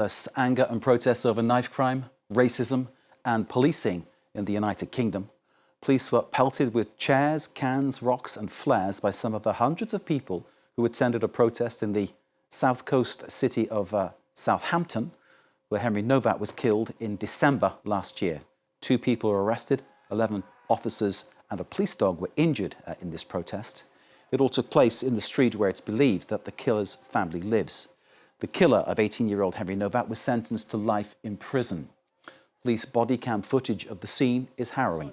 Thus, anger and protests over knife crime, racism and policing in the United Kingdom. Police were pelted with chairs, cans, rocks and flares by some of the hundreds of people who attended a protest in the south coast city of Southampton, where Henry Nowak was killed in December last year. 2 people were arrested, 11 officers and a police dog were injured in this protest. It all took place in the street where it's believed that the killer's family lives. The killer of 18-year-old Henry Nowak was sentenced to life in prison. Police body cam footage of the scene is harrowing.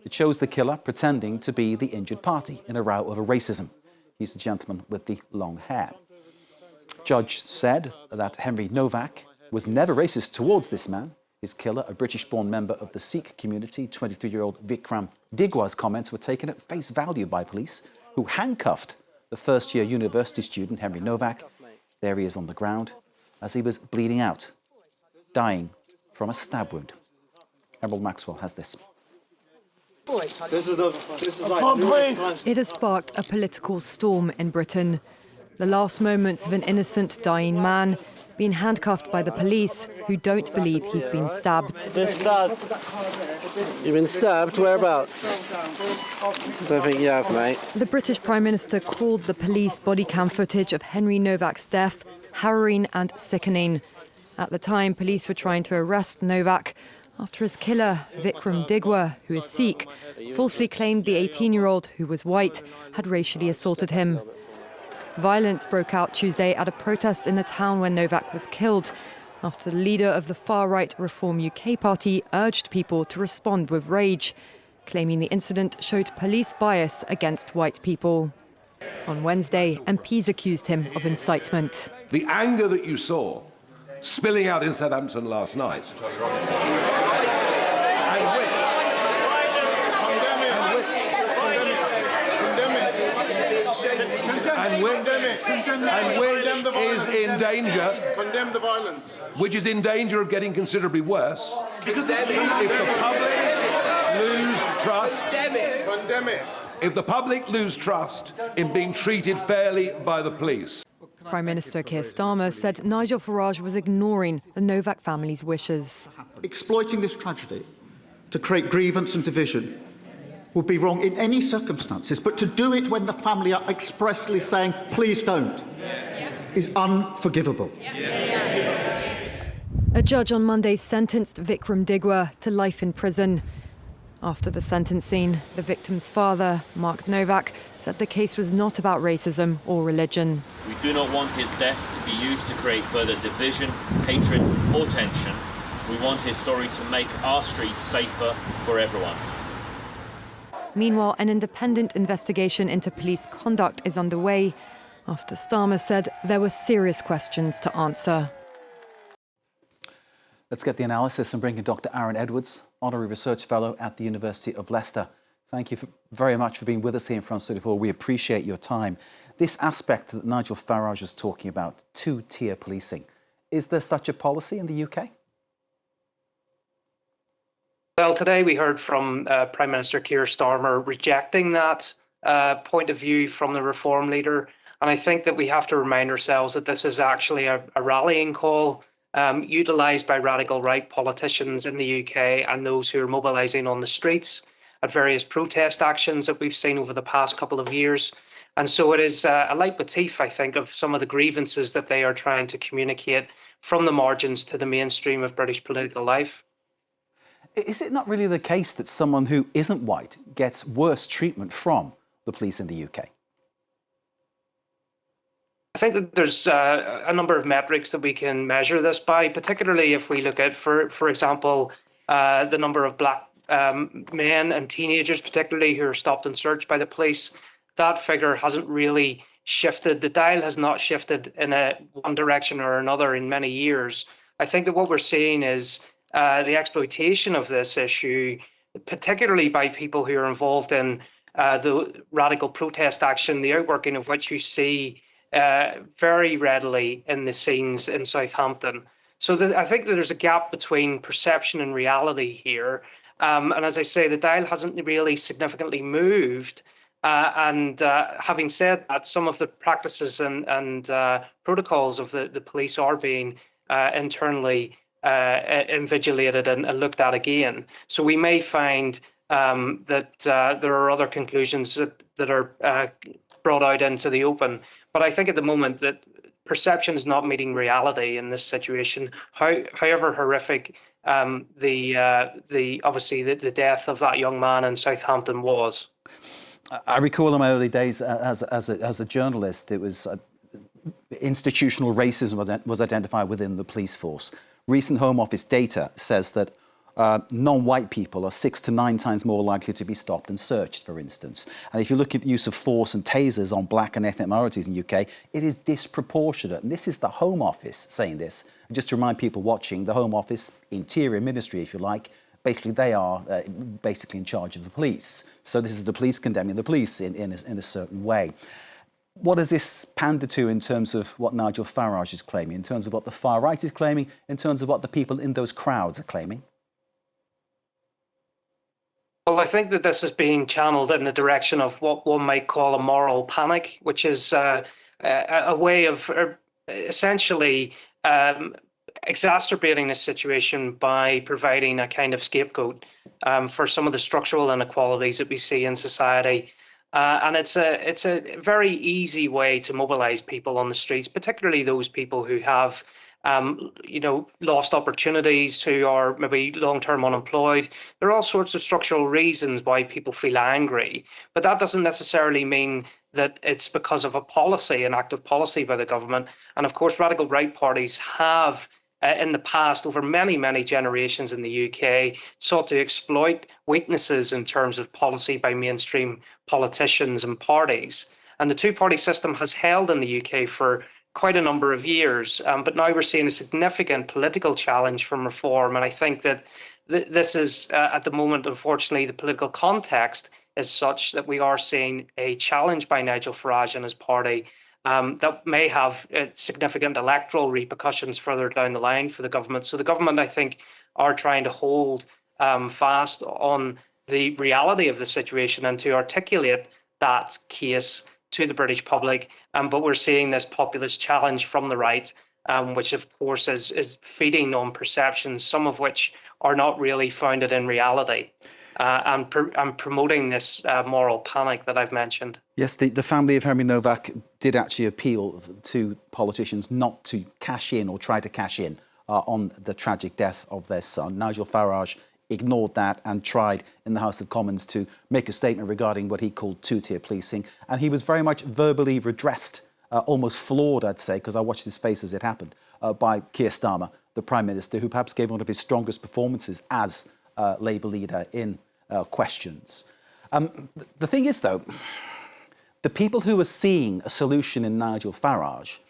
It shows the killer pretending to be the injured party in a row over racism. He's the gentleman with the long hair. Judge said that Henry Nowak was never racist towards this man. His killer, a British-born member of the Sikh community, 23-year-old Vikram Digwa's comments were taken at face value by police, who handcuffed the first-year university student, Henry Nowak. There he is on the ground as he was bleeding out, dying from a stab wound. Emerald Maxwell has this. It has sparked a political storm in Britain. The last moments of an innocent dying man being handcuffed by the police, who don't believe he's been stabbed. Been stabbed? You've been stabbed? Whereabouts? Don't think you have, mate. The British Prime Minister called the police body cam footage of Henry Nowak's death harrowing and sickening. At the time, police were trying to arrest Nowak after his killer, Vikram Digwa, who is Sikh, falsely claimed the 18-year-old, who was white, had racially assaulted him. Violence broke out Tuesday at a protest in the town where Nowak was killed, after the leader of the far-right Reform UK party urged people to respond with rage, claiming the incident showed police bias against white people. On Wednesday, MPs accused him of incitement. The anger that you saw spilling out in Southampton last night is in danger. Condemn the violence. Which is in danger of getting considerably worse. Because if the public lose trust. Condemn it. If the public lose trust in being treated fairly by the police. Prime Minister Keir Starmer said Nigel Farage was ignoring the Nowak family's wishes. Exploiting this tragedy to create grievance and division would be wrong in any circumstances, but to do it when the family are expressly saying, please don't, is unforgivable. A judge on Monday sentenced Vikram Digwa to life in prison. After the sentencing, the victim's father, Mark Nowak, said the case was not about racism or religion. We do not want his death to be used to create further division, hatred or tension. We want his story to make our streets safer for everyone. Meanwhile, an independent investigation into police conduct is underway after Starmer said there were serious questions to answer. Let's get the analysis and bring in Dr. Aaron Edwards, Honorary Research Fellow at the University of Leicester. Thank you very much for being with us here in France 34. We appreciate your time. This aspect that Nigel Farage was talking about, two-tier policing, is there such a policy in the UK? Well, today we heard from Prime Minister Keir Starmer rejecting that point of view from the Reform leader. And I think that we have to remind ourselves that this is actually a rallying call utilised by radical right politicians in the UK and those who are mobilising on the streets at various protest actions that we've seen over the past couple of years. And so it is a leitmotif, I think, of some of the grievances that they are trying to communicate from the margins to the mainstream of British political life. Is it not really the case that someone who isn't white gets worse treatment from the police in the UK? I think that there's a number of metrics that we can measure this by, particularly if we look at, for example, the number of black men and teenagers, particularly, who are stopped and searched by the police. That figure hasn't really shifted. The dial has not shifted in one direction or another in many years. I think that what we're seeing is the exploitation of this issue, particularly by people who are involved in the radical protest action, the outworking of which you see very readily in the scenes in Southampton. So I think that there's a gap between perception and reality here. And as I say, the dial hasn't really significantly moved. Having said that, some of the practices and protocols of the police are being internally invigilated and looked at again. So we may find that there are other conclusions that are brought out into the open. But I think at the moment that perception is not meeting reality in this situation. However horrific obviously the death of that young man in Southampton was. I recall in my early days as a journalist, it was institutional racism was identified within the police force. Recent Home Office data says that non-white people are 6 to 9 times more likely to be stopped and searched, for instance. And if you look at the use of force and tasers on black and ethnic minorities in the UK, it is disproportionate. And this is the Home Office saying this. And just to remind people watching, the Home Office, Interior Ministry, if you like, basically they are basically in charge of the police. So this is the police condemning the police in a certain way. What does this pander to in terms of what Nigel Farage is claiming, in terms of what the far right is claiming, in terms of what the people in those crowds are claiming? Well, I think that this is being channeled in the direction of what one might call a moral panic, which is a way of essentially exacerbating the situation by providing a kind of scapegoat for some of the structural inequalities that we see in society. And it's a very easy way to mobilize people on the streets, particularly those people who have lost opportunities, who are maybe long-term unemployed. There are all sorts of structural reasons why people feel angry, but that doesn't necessarily mean that it's because of a policy, an active policy by the government. And of course, radical right parties have in the past, over many, many generations in the UK, sought to exploit weaknesses in terms of policy by mainstream politicians and parties. And the two-party system has held in the UK for quite a number of years, but now we're seeing a significant political challenge from reform. And I think that this is, at the moment, unfortunately, the political context is such that we are seeing a challenge by Nigel Farage and his party that may have significant electoral repercussions further down the line for the government. So the government, I think, are trying to hold fast on the reality of the situation and to articulate that case to the British public. But we're seeing this populist challenge from the right, which of course is feeding on perceptions, some of which are not really founded in reality. And promoting this moral panic that I've mentioned. Yes, the family of Henry Nowak did actually appeal to politicians not to cash in or try to cash in on the tragic death of their son. Nigel Farage ignored that and tried in the House of Commons to make a statement regarding what he called two-tier policing. And he was very much verbally redressed, almost floored, I'd say, because I watched his face as it happened, by Keir Starmer, the Prime Minister, who perhaps gave one of his strongest performances as Labour leader in questions. The thing is, though, the people who are seeing a solution in Nigel Farage,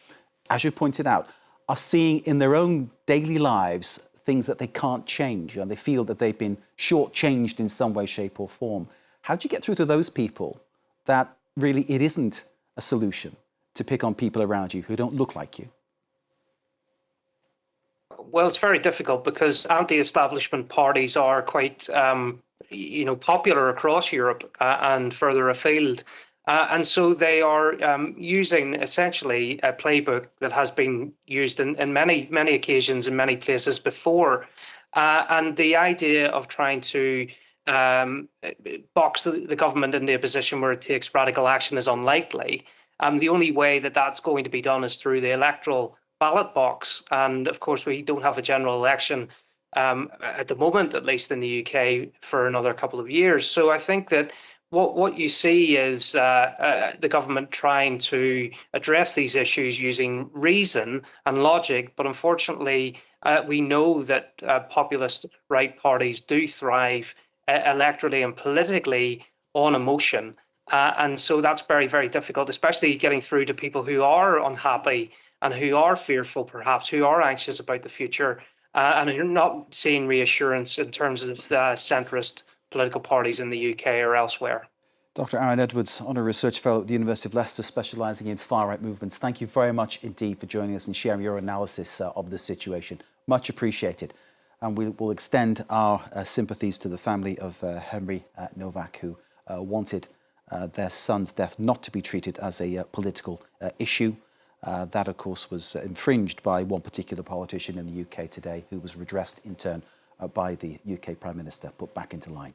as you pointed out, are seeing in their own daily lives things that they can't change, and they feel that they've been shortchanged in some way, shape or form. How do you get through to those people that really it isn't a solution to pick on people around you who don't look like you? Well, it's very difficult because anti-establishment parties are quite, popular across Europe and further afield. And so they are using essentially a playbook that has been used in many, many occasions in many places before. And the idea of trying to box the government into a position where it takes radical action is unlikely. The only way that that's going to be done is through the electoral ballot box. And of course, we don't have a general election at the moment, at least in the UK, for another couple of years. So I think that what you see is the government trying to address these issues using reason and logic. But unfortunately, we know that populist right parties do thrive electorally and politically on emotion. And so that's very, very difficult, especially getting through to people who are unhappy and who are fearful, perhaps, who are anxious about the future and who are not seeing reassurance in terms of centrist political parties in the UK or elsewhere. Dr. Aaron Edwards, Honorary Research Fellow at the University of Leicester, specialising in far-right movements. Thank you very much indeed for joining us and sharing your analysis of the situation. Much appreciated. And we will extend our sympathies to the family of Henry Nowak, who wanted their son's death not to be treated as a political issue. That, of course, was infringed by one particular politician in the UK today, who was redressed in turn by the UK Prime Minister, put back into line.